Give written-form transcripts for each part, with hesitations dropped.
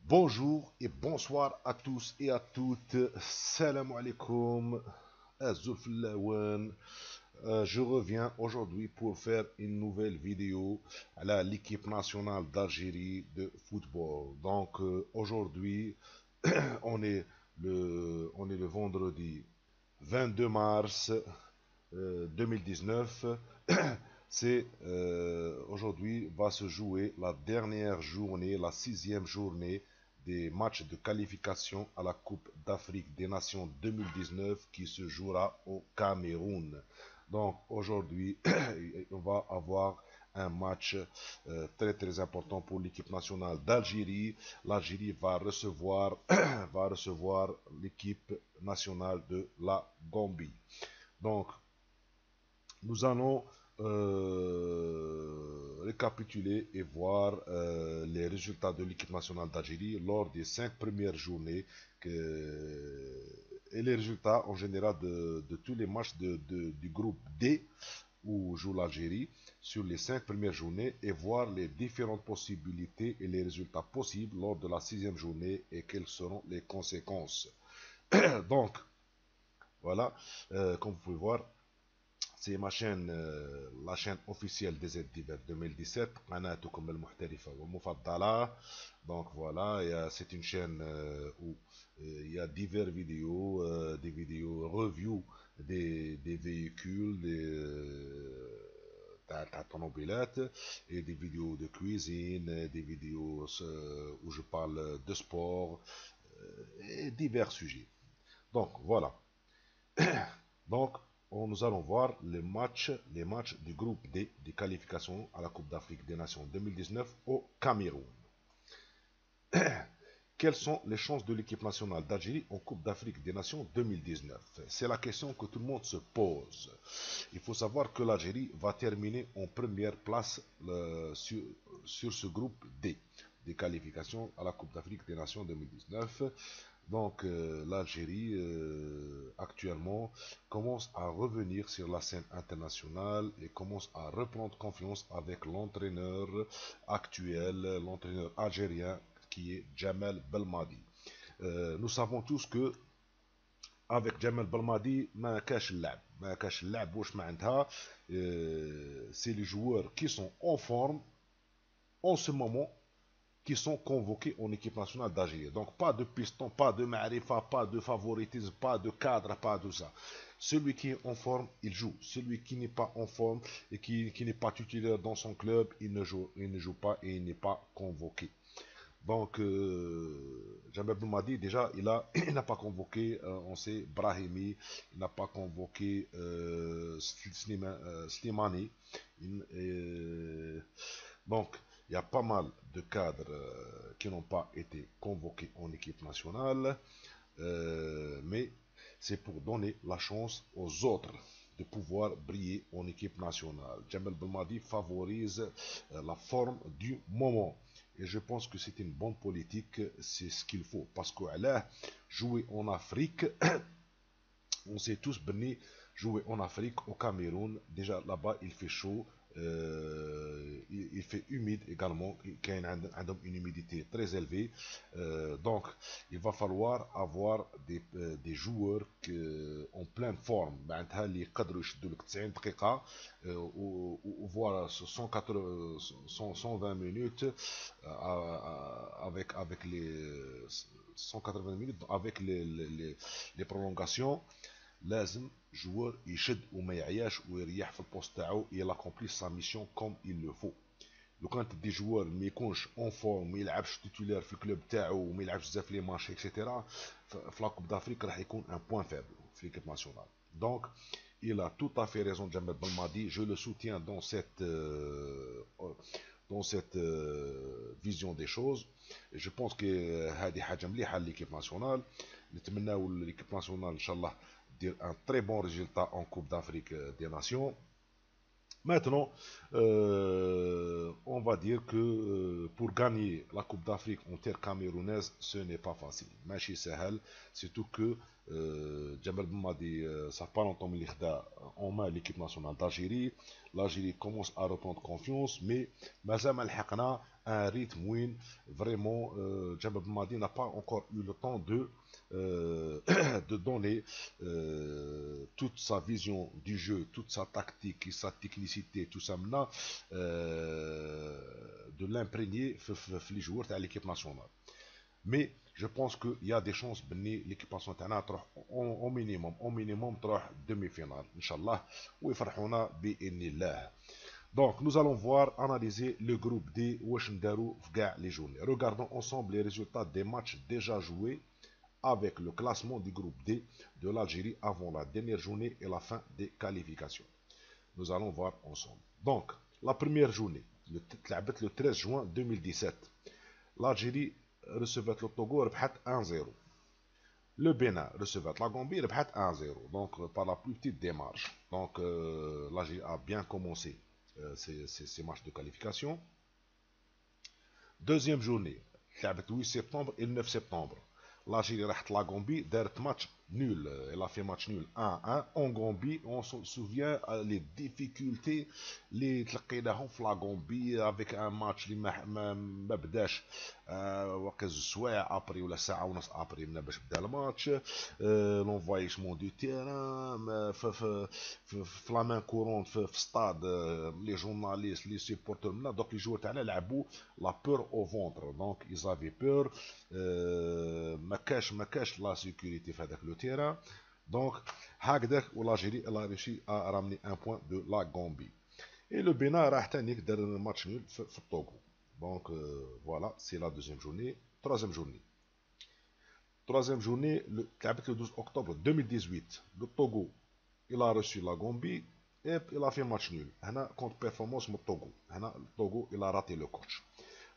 Bonjour et bonsoir à tous et à toutes. Salam alaikum. Azul Fillawan. Je reviens aujourd'hui pour faire une nouvelle vidéo à l'équipe nationale d'Algérie de football. Donc aujourd'hui, on est le vendredi 22 mars 2019. C'est aujourd'hui va se jouer la dernière journée, la sixième journée des matchs de qualification à la Coupe d'Afrique des Nations 2019 qui se jouera au Cameroun. Donc aujourd'hui, on va avoir un match très important pour l'équipe nationale d'Algérie. L'Algérie va recevoir, va recevoir l'équipe nationale de la Gambie. Donc nous allons récapituler et voir les résultats de l'équipe nationale d'Algérie lors des 5 premières journées et les résultats en général de tous les matchs du groupe D où joue l'Algérie sur les 5 premières journées et voir les différentes possibilités et les résultats possibles lors de la sixième journée et quelles seront les conséquences. Donc, voilà, comme vous pouvez voir, c'est ma chaîne, la chaîne officielle des aides divers 2017, قناتكم المحترفة والمفضلة. Donc voilà, c'est une chaîne où il y a divers vidéos, des vidéos review des véhicules, تاع طوموبيلات et des vidéos de cuisine, des vidéos où je parle de sport et divers sujets. Donc voilà. Donc, nous allons voir les matchs du groupe D des qualifications à la Coupe d'Afrique des Nations 2019 au Cameroun. Quelles sont les chances de l'équipe nationale d'Algérie en Coupe d'Afrique des Nations 2019? C'est la question que tout le monde se pose. Il faut savoir que l'Algérie va terminer en première place sur ce groupe D des qualifications à la Coupe d'Afrique des Nations 2019. Donc l'Algérie actuellement commence à revenir sur la scène internationale et commence à reprendre confiance avec l'entraîneur actuel, l'entraîneur algérien qui est Djamel Belmadi. Nous savons tous que avec Djamel Belmadi, ما كاش اللعب ما كاش اللعب واش معناتها c'est les joueurs qui sont en forme en ce moment qui sont convoqués en équipe nationale d'Algérie. Donc pas de piston, pas de marifa, pas de favoritisme, pas de cadre, pas de ça. Celui qui est en forme, il joue. Celui qui n'est pas en forme et qui n'est pas titulaire dans son club, il ne joue pas et il n'est pas convoqué. Donc, Jamel Belmadi, déjà, il n'a pas convoqué, on sait, Brahimi, il n'a pas convoqué Slimani. Donc, il y a pas mal de cadres qui n'ont pas été convoqués en équipe nationale, mais c'est pour donner la chance aux autres de pouvoir briller en équipe nationale. Jamel Belmadi favorise la forme du moment. Et je pense que c'est une bonne politique, c'est ce qu'il faut. Parce que là, jouer en Afrique, on sait tous, Benny, jouer en Afrique, au Cameroun, déjà là-bas il fait chaud, il fait humide également, qui a une humidité très élevée. Donc il va falloir avoir des joueurs en pleine forme, اللي يقدروا يشدوا لك 90 دقيقة voire 120 minutes avec les 180 minutes avec les prolongations. لازم joueur يشد وما يعياش ويريح في البوست تاعو il accomplit sa mission comme il le faut. لو كان تدي جوار ما يكونش اون فورم ما يلعبش تيتولير في الكلوب تاعو وما يلعبش بزاف لي ماتش اكسيتيرا في لا كوب دافريك راح يكون ان بوان فابل في ليكيب ناسيونال. دونك il a tout à fait raison Djamel Belmadi, je le soutiens dans cette vision des choses. Et je pense que هذه حاجه مليحه لليكيب ناسيونال. نتمناو ليكيب ناسيونال ان شاء الله دير un très bon résultat en Coupe d'Afrique des Nations. Maintenant, on va dire que pour gagner la Coupe d'Afrique en terre camerounaise, ce n'est pas facile. Machi Sahel, surtout que Djamel Boumadi, ça fait pas longtemps qu'il a en main l'équipe nationale d'Algérie. L'Algérie commence à reprendre confiance, mais Mazam Al-Haqna a un rythme où vraiment Djamel Boumadi n'a pas encore eu le temps de donner toute sa vision du jeu, toute sa tactique, sa technicité, tout ça maintenant, de l'imprégner les joueurs de l'équipe nationale. Mais je pense qu'il y a des chances que l'équipe nationale au minimum demi-finale, Inch'Allah, ou يفرحونا بإذن الله. Donc, nous allons voir, analyser le groupe D, Washendaru, les journées. Regardons ensemble les résultats des matchs déjà joués avec le classement du groupe D de l'Algérie avant la dernière journée et la fin des qualifications. Nous allons voir ensemble. Donc, la première journée, le 13 juin 2017, l'Algérie recevait le Togo, ربحت 1-0. Le Bénin recevait la Gambie, ربحت 1-0. Donc, par la plus petite démarche. Donc, l'Algérie a bien commencé ces matchs de qualification. Deuxième journée, le 8 septembre et le 9 septembre. L'Algérie راحت la Gambie, دارت match nul. Elle a fait match nul 1-1 en Gambie. On se souvient les difficultés اللي تلقيناهم في la Gambie avec un match اللي ما بداش وقت زوج سوايع ابري ولا ساعه ونص ابري من باش بدا الماتش. لونفوايشمون دو تيران في لا مان كورونت في ستاد لي جورناليست لي سيبورتور منا دوك لي جوار تاعنا لعبوا لا بور او فونتر دونك ايزافي بور ما كاش لا سيكوريتي في هذاك لو تيران دونك هكذاك والالجيري لا ريشي ا رامني ان بوين دو لا غامبي et le Bénin راح تاني دار match nul في الطوغو. Donc voilà, c'est la deuxième journée. Troisième journée, le 12 octobre 2018, le Togo, il a reçu la Gambie et il a fait match nul. Contre performance le Togo. Le Togo, il a raté le coach.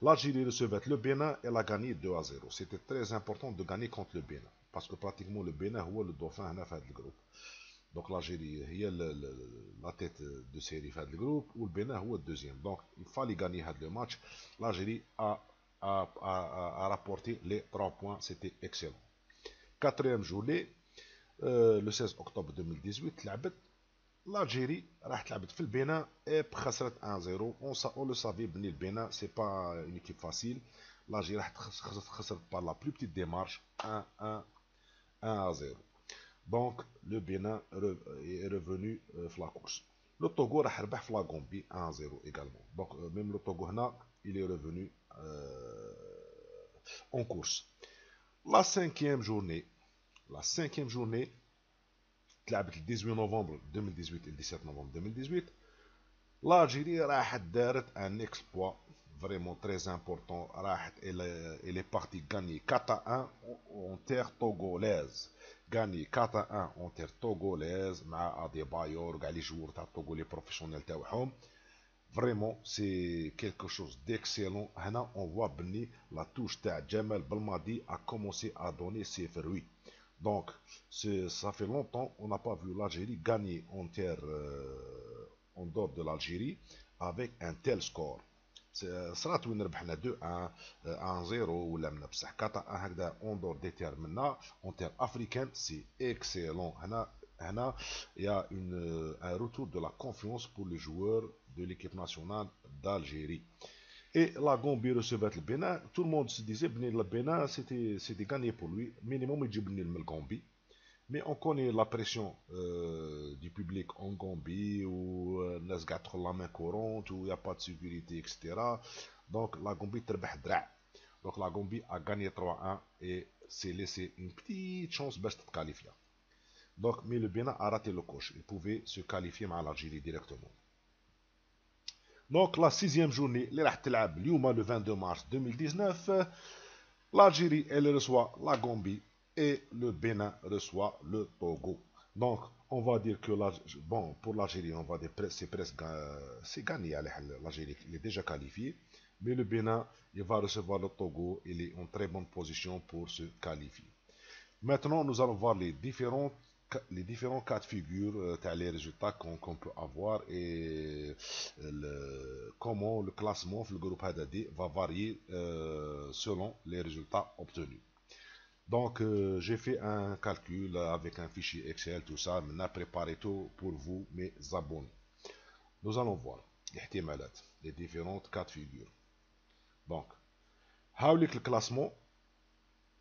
L'Algérie recevait le Bénin et elle a gagné 2-0. C'était très important de gagner contre le Bénin. Parce que pratiquement le Bénin est le dauphin dans le groupe. Donc l'Algérie est la tête de série dans le groupe ou le Bénin est le deuxième. Donc il fallait gagner le match. L'Algérie a rapporté les 3 points. C'était excellent. Quatrième journée, le 16 octobre 2018, l'Algérie راح تلعبت في البناء et خسرت 1-0. On le savait, le Bénin c'est pas une équipe facile. L'Algérie راح خسرت par la plus petite démarche 1-0. Donc le Bénin est revenu في la course. Le Togo راح ربح في la Gambie 1-0 également. Donc même le Togo هنا il est revenu en course. La cinquième journée, le 18 novembre 2018 et le 17 novembre 2018, l'Algérie a fait un exploit vraiment très important. Elle est partie gagner 4-1 en terre togolaise. Gagner 4-1 en terre togolaise, avec Adebayor, les joueurs togolais professionnels. Vraiment, c'est quelque chose d'excellent. On voit que la touche de Djamel Belmadi a commencé à donner ses fruits. Donc, ça fait longtemps qu'on n'a pas vu l'Algérie gagner en terre en dehors de l'Algérie avec un tel score. صرات وين ربحنا 2-1 1-0 ولا من بصح 4-1 هكذا اون دور دي تير منا اون تير افريكان سي اكسيلون. هنا il y a un retour de la confiance pour les joueurs de l'équipe nationale d'Algérie. Et la Gambie recevait le Bénin. Tout le monde se disait que le Bénin c'était gagné pour lui. Minimum il dit le Gambie. Mais on connaît la pression du public en Gambie où les gars ont la main courante, où il n'y a pas de sécurité, etc. Donc la Gambie a Donc la Gambie a gagné 3-1 et s'est laissé une petite chance de se qualifier. Donc, mais le Bénin a raté le coche. Il pouvait se qualifier avec l'Algérie directement. Donc la sixième journée, le 22 mars 2019, l'Algérie elle reçoit la Gambie et le Bénin reçoit le Togo. Donc on va dire que bon, pour l'Algérie, on va dire c'est presque c'est gagné. L'Algérie est déjà qualifié, mais le Bénin il va recevoir le Togo. Il est en très bonne position pour se qualifier. Maintenant, nous allons voir les différents cas de figure, les résultats qu'on peut avoir et comment le classement le groupe Hadadi va varier selon les résultats obtenus. Donc, j'ai fait un calcul avec un fichier Excel, tout ça. On a préparé tout pour vous, mes abonnés. Nous allons voir les différentes cas de figure. Donc, le classement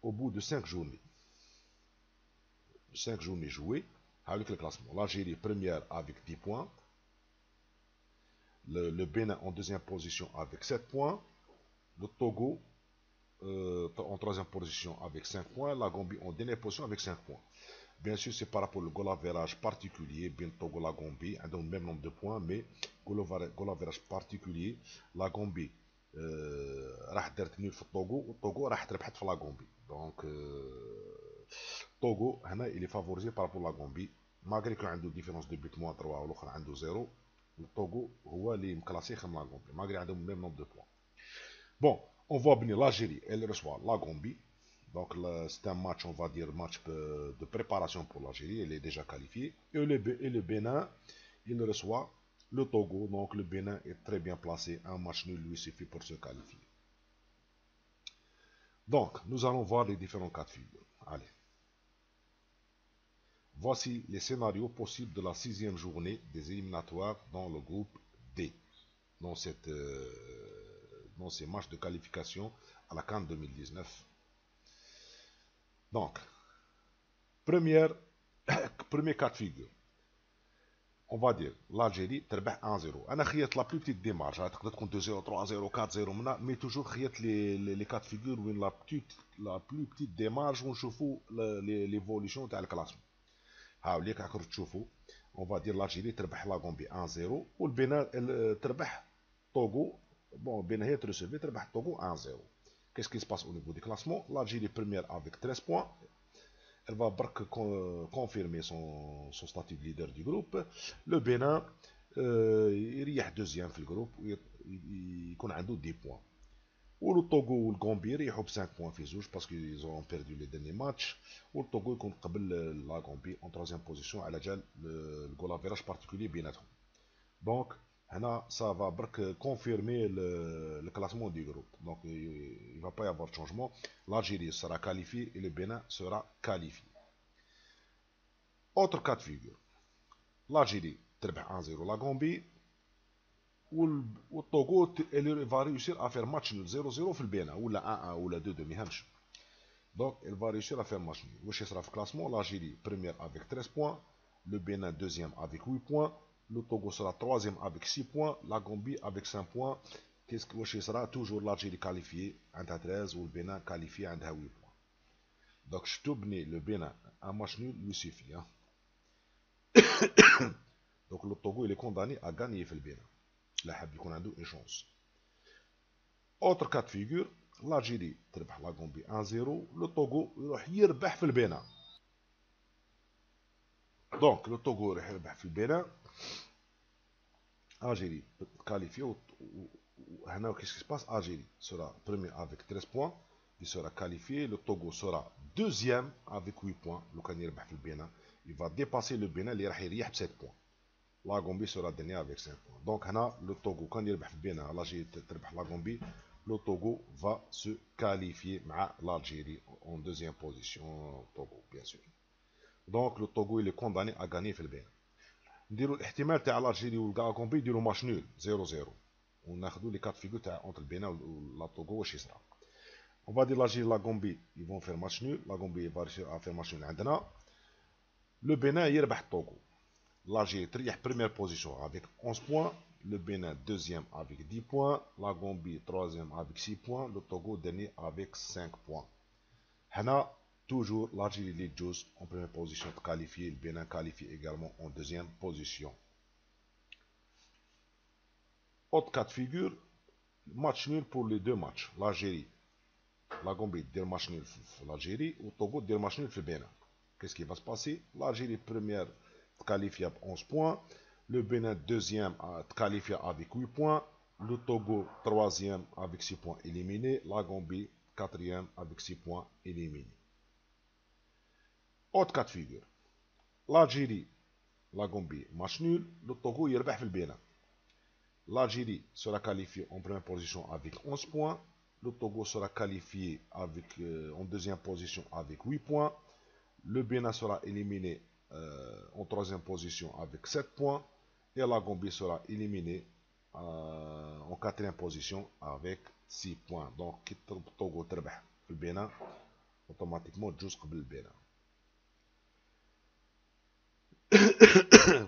au bout de 5 journées. 5 journées jouées, le classement. L'Algérie première avec 10 points. Le Bénin en deuxième position avec 7 points. Le Togo en troisième position avec 5 points. La Gambie en dernière position avec 5 points. Bien sûr, c'est par rapport au goal average particulier. Bien Togo, la Gambie ont le même nombre de points, mais goal average particulier. La Gambie راح دارت نول في الطوغو والطوغو راح تربحت في لا غومبي دونك طوغو هنا il est favorisé par rapport à la Gambie malgré كان عنده ديفيرونس دو بيت موان 3 والاخر عنده 0 الطوغو هو اللي مكلاسي خير من لا غومبي malgré عندهم ميم نومبر دو بوان. Bon, on voit bien l'Algérie, elle reçoit la Gambie. Donc c'est un match, on va dire, match de préparation pour l'Algérie, elle est déjà qualifiée. Et le Bénin, il reçoit le Togo, donc le Bénin est très bien placé, un match nul lui suffit pour se qualifier. Donc, nous allons voir les différents cas de figure. Allez. Voici les scénarios possibles de la 6e journée des éliminatoires dans le groupe D, dans ces matchs de qualification à la CAN 2019. Donc, premier cas de figure. On va dire l'Algérie تربح 1-0. انا خيط لا بلو بتيت ديمارج تقدر تكون 2-0 3-0 4-0 منا مي توجور خيط لي كات فيغور وين لا بلو بتيت ديمارج ونشوفوا ليفوليسيون تاع الكلاسمون. هاوليك راكم تشوفوا اون فا دير l'Algérie تربح لا غومبي 1-0 والبنان تربح طوغو بون بين هي تريسيفي تربح طوغو 1-0. Qu'est-ce qui se passe au niveau du classement? L'Algérie première avec 13 points. Elle va confirmer son statut de leader du groupe. Le Bénin, il est deuxième dans le groupe, il a 10 points. Ou le Togo ou le Gambie, ils ont 5 points parce qu'ils ont perdu les derniers matchs. Ou le Togo, il compte la Gambie en troisième position à la le goal average particulier bien. Donc, ça va confirmer le classement du groupe. Donc, il ne va pas y avoir de changement. L'Algérie sera qualifiée et le Bénin sera qualifié. Autre cas de figure. L'Algérie تربح 1-0 la Gambie والطوغو elle va réussir à faire match nul 0-0 في البينة ولا 1-1 ولا 2-2 ما يهمش. Donc elle va réussir à faire match nul. واش يصرا في الكلاسمون؟ l'Algérie première avec 13 points, le Bénin deuxième avec 8 points, le Togo sera troisième avec 6 points, la Gambie avec 5 points. Qu'est-ce que واش يصرا؟ toujours l'Algérie qualifiée عندها 13 والبينان qualifié عندها 8 points. Donc je تبني le Bénin un match nul lui suffit. Hein. Donc le Togo il est condamné à gagner في البينة. لا حاب يكون عنده une chance. Autre cas de figure, l'Algérie تربح la Gambie 1-0, le Togo يروح يربح في البينة. Donc le Togo يروح يربح في البينة. Algérie qualifiée. هنا qu'est-ce qui se passe? Algérie sera premier avec 13 points, il sera qualifié. Le Togo sera deuxième avec 8 points. لو كان يربح في البينة il va dépasser le Bénin اللي راح يريح ب 7 points. La Gambie sera dernier avec 5 points. Donc, le Togo, quand il va bien, l'Algérie la Gambie, le Togo va se qualifier avec l'Algérie en deuxième position. Togo, bien sûr. Donc, le Togo, il est condamné à gagner في البين. نديروا الاحتمال تاع l'Algérie ولا Gambie يديروا match nul 0-0. وناخذوا les 4 figures تاع entre le Bénin et la Togo واش يصرا. On va dire l'Algérie et la Gambie, ils vont faire match nul. La Gambie va réussir à faire match nul عندنا. Le Bénin يربح Togo. L'Algérie, première position avec 11 points. Le Bénin, deuxième avec 10 points. La Gambie, troisième avec 6 points. Le Togo, dernier avec 5 points. Hana, toujours l'Algérie les Jus en première position qualifiée. Le Bénin qualifié également en deuxième position. Autre cas de figure, match nul pour les deux matchs. L'Algérie, la Gambie, deux match nul pour l'Algérie. Le Togo, deux match nul pour le Bénin. Qu'est-ce qui va se passer? L'Algérie, première qualifié avec 11 points. Le Bénin, deuxième, qualifié avec 8 points. Le Togo, troisième, avec 6 points éliminés. La Gambie, quatrième, avec 6 points éliminés. Autre cas de figure. L'Algérie, la Gambie, match nul. Le Togo, يربح في البينة. L'Algérie sera qualifiée en première position avec 11 points. le Togo sera qualifié avec, en deuxième position avec 8 points. Le Bénin sera éliminé en troisième position avec 7 points. Et la Gambie sera éliminée en quatrième position avec 6 points. Donc, le Togo تربح في البناء automatiquement جوز قبل البناء.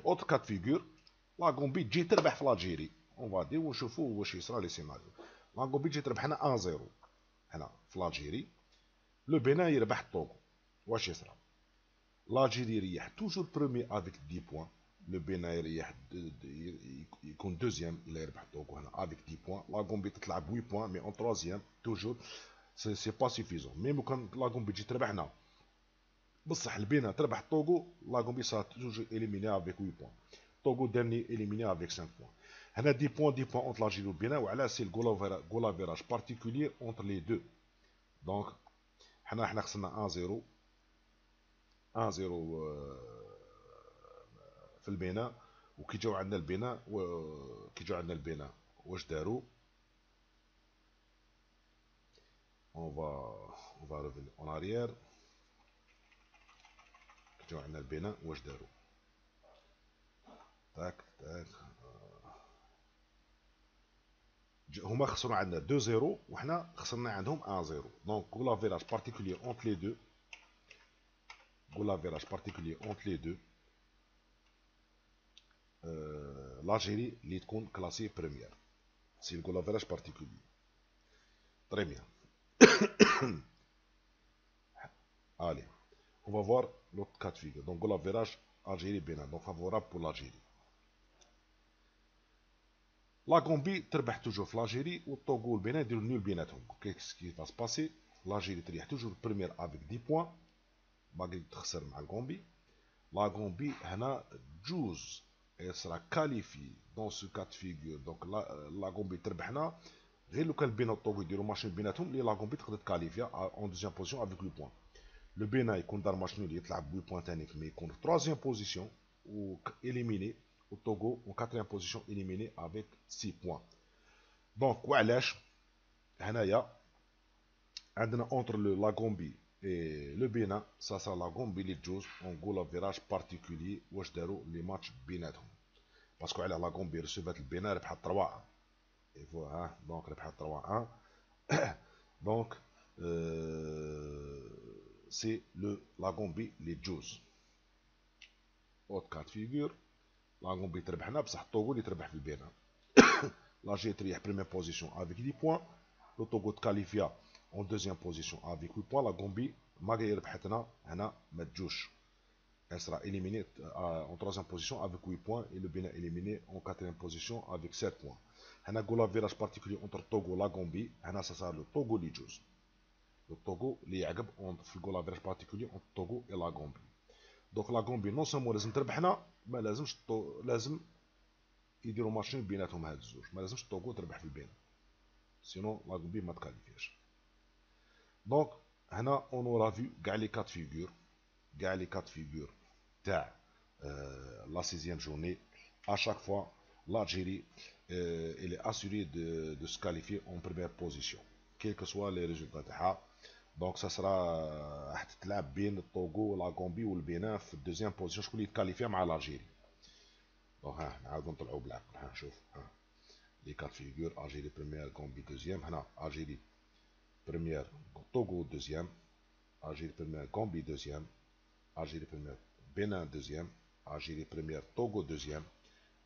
Autre cas de figure, la Gambie تجي تربح في الجيري. On va dire ونشوفوا واش يصرى لي سيناريو. لا Gambie تجي تربح هنا 1-0 هنا في الجيري. لو بنان يربح الطوغو. واش يصرى؟ l'Algérie يريح toujours premier avec 10 points. Le Bénin يريح يكون deuxième il يربح الطوغو هنا avec 10 points. La Gambie تطلع ب 8 points mais en troisième toujours c'est pas suffisant. même كان la Gambie تجي تربح هنا بصح البنان تربح الطوغو la Gambie sera toujours éliminée avec 8 points. Togo dernier éliminé avec 5 points. Il y a 10 points entre l'Algérie et le Bénin. Et là, c'est le goal average particulier entre les deux. Donc, on a 1-0. 1-0 في البناء. وكي جاو عندنا البناء واش داروا؟ on va revenir en arrière. كي جاو عندنا البناء واش داروا؟ تاك تاك هما خسروا عندنا 2-0 وحنا خسرنا عندهم 1-0. دونك goal average particulier entre les deux. Goal average particulier entre les deux. L'Algérie اللي تكون classée première. C'est le goal average particulier. Très bien. Allez, on va voir l'autre cas de figure. Donc goal average Algérie-Bénin. Donc favorable pour l'Algérie. La Gambie تربح toujours في l'Algérie والطوغو والبنان يديروا nul بيناتهم. Qu'est-ce qui va se passer? L'Algérie تريح toujours première avec 10 points. باقي تخسر مع الغامبي. La Gambie هنا جوز elle sera qualifiée dans ce cas de figure. Donc la Gambie تربحنا غير لو كان البنان والطوغو يديروا ماتش بيناتهم اللي لا Gambie تقدر تكاليفيا en deuxième position avec 8 points. Le Bénin يكون دار ماتش نول يطلع ب 8 points ثاني mais يكون في troisième position ou éliminé. Au Togo en quatrième position éliminé avec 6 points. Donc وعلاش هنايا عندنا entre la Gambie et le Bénin ça sera la Gambie اللي تجوز en goal average particulier واش داروا لي ماتش بيناتهم باسكو على لا Gambie رسيفات البنان ربحت 3 et voilà donc ربحت 3-1 donc c'est la Gambie اللي تجوز. autre cas de figure la Gambie تربحنا بصح الطوغو اللي تربح في البنان. l'Algérie تريح première position avec 10 points. le Togo تكاليفيا en deuxième position avec 8 points. la Gambie malgré ربحتنا هنا ما تجوش. elle sera éliminée en troisième position avec 8 points et le Bénin éliminé en quatrième position avec 7 points. هنا goal average particulier entre Togo et la Gambie. هنا ça sera le Togo اللي يجوز. le Togo اللي يعقب في goal average particulier entre Togo et la Gambie. donc la Gambie non seulement لازم تربحنا ما لازمش لازم يديروا ماتشين بيناتهم هاد الزوج. ما لازمش الطوغو تربح في البنان سينو لا Gambie ما تكاليفياش. دونك هنا اون اورا فيو كاع لي كات فيغور تاع la 6e journée. À chaque fois, l'Algérie elle est assurée de se qualifier en première position, quels que soient les résultats. Donc ça sera تتلعب بين الطوغو ولا Gambie والبنان في الدوزيام بوزيشن. شكون اللي يتكاليفيا مع l'Algérie. دونك ها نعاودو نطلعو بالعقل. ها نشوف لي كات فيغور Algérie première Gambie deuxième. هنا Algérie première Togo deuxième. Algérie première Gambie deuxième. Algérie première Bénin deuxième. Algérie première Togo deuxième.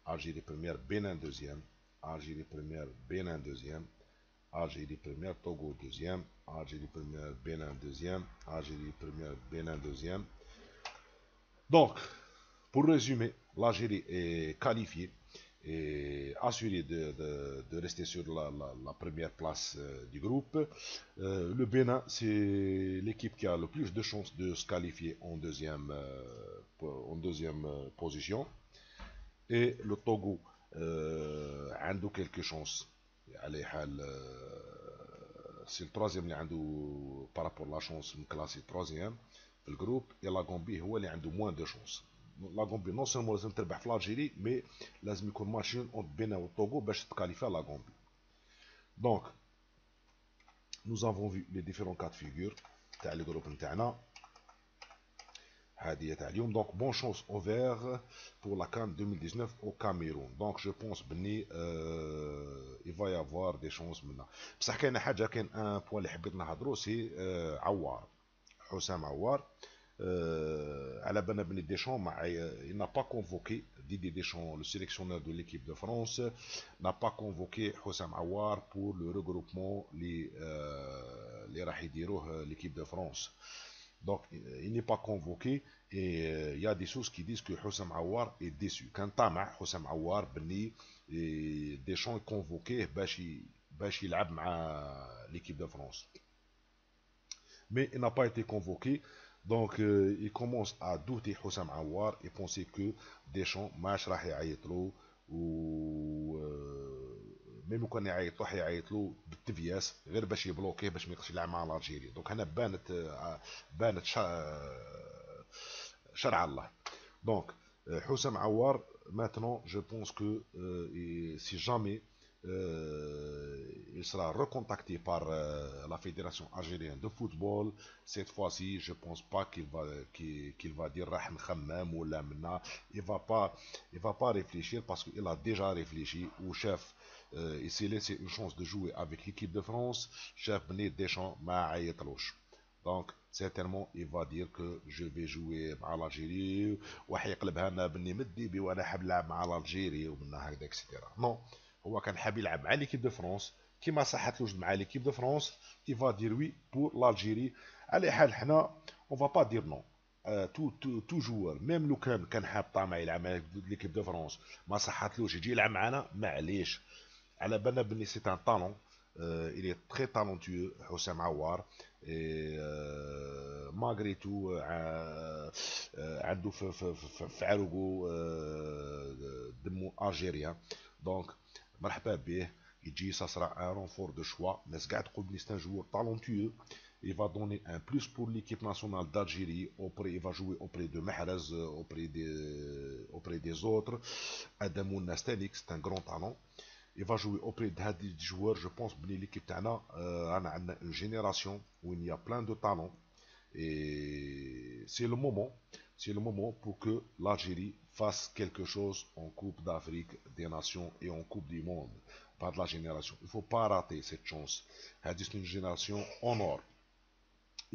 Algérie première Bénin deuxième. Algérie première Bénin deuxième. Algérie première Togo deuxième. Algérie première Bénin deuxième. Algérie première Bénin deuxième. Donc, pour résumer, l'Algérie est qualifiée et assurée de rester sur la première place du groupe. Le Bénin, c'est l'équipe qui a le plus de chances de se qualifier en deuxième position. Et le Togo a quelques chances. C'est le troisième par rapport à la chance de classer troisième le groupe. Et la Gambie a moins de chances. La Gambie non seulement لازم تربح في l'Algérie mais لازم يكون ماتشين entre Bénin و Togo باش تكاليفي la Gambie. Donc nous avons vu les différents cas de figure تاع les groupes نتاعنا. Donc bonne chance au vert pour la CAN 2019 au Cameroun. Donc je pense بني il va y avoir des chances maintenant. بصح كاين حاجه، كاين ان بوان اللي حبيت نهضروا سي عوار، حسام عوار. على بالنا بني ديشون il n'a pas convoqué Didier Deschamps, le sélectionneur de l'équipe de France, n'a pas convoqué Houssam Aouar pour le regroupement les راح يديروه l'équipe de France. Donc, il n'est pas convoqué et il y a des sources qui disent que Houssam Aouar est déçu. Quand Tama, Houssam Aouar, Beni, Deschamps est convoqué, باش يلعب مع l'équipe de France. Mais il n'a pas été convoqué. Donc, il commence à douter Houssam Aouar et penser que Deschamps ماش راح يعيط له و ميم كان يعيط له حيعيط له بالتفياس غير باش يبلوكيه باش ما يقدرش يلعب مع الجيري. دونك هنا بانت شرع الله. دونك Houssam Aouar, maintenant je pense que si jamais il sera recontacté par la Fédération algérienne de football, cette fois-ci, je pense pas qu'il va dire راح نخمم ولا منا. Il va pas réfléchir parce qu'il a déjà réfléchi. Ou chef, il s'est laissé une chance de jouer avec l'équipe de France. Chef Beni Deschamps ما عيطلوش. Donc certainement il va dire que je vais jouer مع l'Algérie وحيقلبها لنا بني مدي وانا حاب نلعب مع الجيري ومن هكذا اكسترا. نو، هو كان حاب يلعب مع ليكيب دو فرانس كيما صحتلوش مع ليكيب دو فرانس. il va dire oui pour l'Algérie. على حال حنا on va pas dire non. تو جوار ميم لو كان حاب طامع يلعب مع ليكيب دو فرانس ما صحتلوش يجي يلعب معنا معليش. على بالنا بني سي ان طالون. il est très talentueux Houssam Aouar et malgré tout عنده في عروقه دمو الجيريان. دونك مرحبا به يجي. ça sera un renfort de choix. الناس قاعد تقول بلي c'est un joueur talentueux. Il va donner un plus pour l'équipe nationale d'Algérie. Il va jouer auprès de Mahrez, auprès des autres. Adamou Nastanik, c'est un grand talent. Il va jouer auprès des joueurs. Je pense que l'équipe Tana a une génération où il y a plein de talents. Et c'est le moment pour que l'Algérie fasse quelque chose en Coupe d'Afrique des Nations et en Coupe du Monde par de la génération. Il ne faut pas rater cette chance. C'est une génération en or.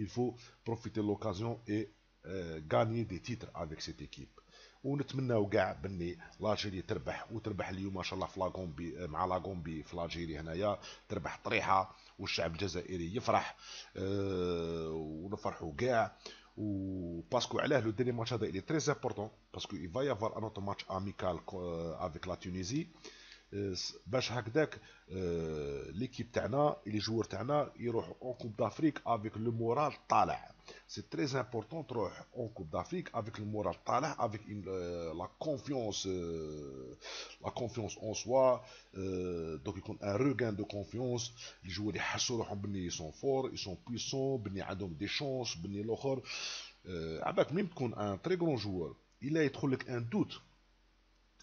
Il faut profiter de l'occasion et gagner des titres avec cette équipe. ونتمناو كاع بني لالجيري تربح وتربح اليوم ما شاء الله في لاغومبي مع لاغومبي في الجيري هنايا تربح طريحه والشعب الجزائري يفرح ونفرحوا كاع. وباسكو علاه لو ديني ماتش هذا il est très important parce que il va y avoir un autre match amical avec la Tunisie. باش هكذاك ليكيب تاعنا لي جوور تاعنا يروحوا اون كوب دافريك افيك لو مورال طالع. سي تري امبورطون تروح اون كوب دافريك افيك لو مورال طالع افيك لا كونفيونس اون سوا. دونك يكون ان روغان دو كونفيونس. لي جوور يحسوا روحهم بني سون فور سون بويسون بني عندهم دي شونس بني الاخر. عباك ميم تكون ان تري غران جوور الا يدخل لك ان دوت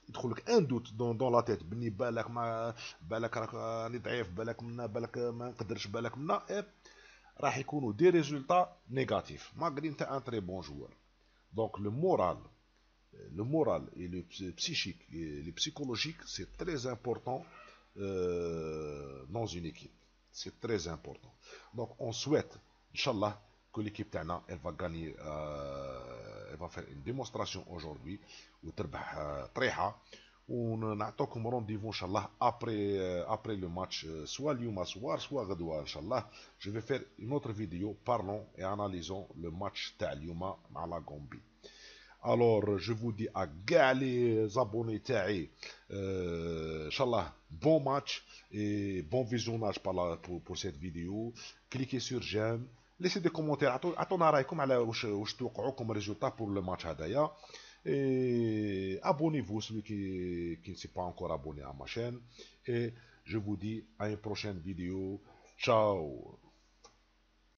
يدخلك ان دوت دون لا تيت بني بالك راك راني ضعيف بالك منا بالك ما نقدرش بالك منا راح يكونوا دي ريزولطا نيجاتيف ماغري انت ان تري بون جوور. دونك le moral et le psychique et le psychologique c'est très important dans une équipe. C'est très important. Donc on souhaite inchallah que l'équipe تاعنا elle va gagner elle va faire une démonstration aujourd'hui وتربح طريحه. ونعطوكم رونديفو ان شاء الله après le match soit اليوم soit غدوه ان شاء الله. Je vais faire une autre vidéo parlons et analysons le match تاع اليوم مع لا غومبي. Alors je vous dis à كاع les abonnés تاعي ان شاء الله bon match et bon visionnage pour cette vidéo. Cliquez sur j'aime, laissez des commentaires عطونا رايكم على واش توقعوكم résultat pour le match هذايا. Et abonnez-vous celui qui ne s'est pas encore abonné à ma chaîne. Et je vous dis à une prochaine vidéo. Ciao.